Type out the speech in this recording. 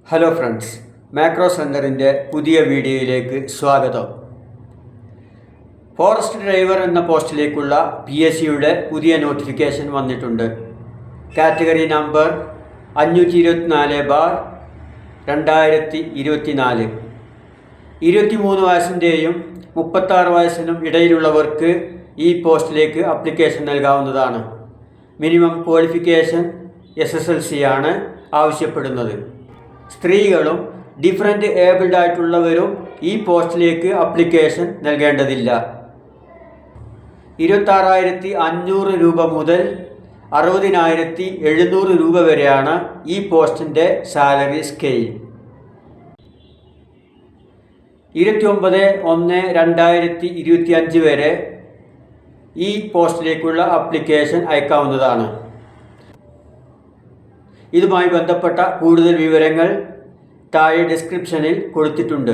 Hello friends, macro സെൻറ്ററിൻ്റെ പുതിയ വീഡിയോയിലേക്ക് സ്വാഗതം. ഫോറസ്റ്റ് ഡ്രൈവർ എന്ന പോസ്റ്റിലേക്കുള്ള PSCയുടെ പുതിയ നോട്ടിഫിക്കേഷൻ വന്നിട്ടുണ്ട്. Category number 524/2024. 23 വയസ്സിൻ്റെയും 36 വയസ്സിനും ഇടയിലുള്ളവർക്ക് ഈ പോസ്റ്റിലേക്ക് അപ്ലിക്കേഷൻ നൽകാവുന്നതാണ്. മിനിമം ക്വാളിഫിക്കേഷൻ SSLC ആണ് ആവശ്യപ്പെടുന്നത്. സ്ത്രീകളും ഡിഫറൻറ്റ് ഏബിൾഡ് ആയിട്ടുള്ളവരും ഈ പോസ്റ്റിലേക്ക് അപ്ലിക്കേഷൻ നൽകേണ്ടതില്ല. 26,500 രൂപ മുതൽ 60,700 രൂപ വരെയാണ് ഈ പോസ്റ്റിൻ്റെ സാലറി സ്കെയിൽ. 29/1/2025 വരെ ഈ പോസ്റ്റിലേക്കുള്ള അപ്ലിക്കേഷൻ അയക്കാവുന്നതാണ്. ഇതുമായി ബന്ധപ്പെട്ട കൂടുതൽ വിവരങ്ങൾ താഴെ ഡിസ്ക്രിപ്ഷനിൽ കൊടുത്തിട്ടുണ്ട്.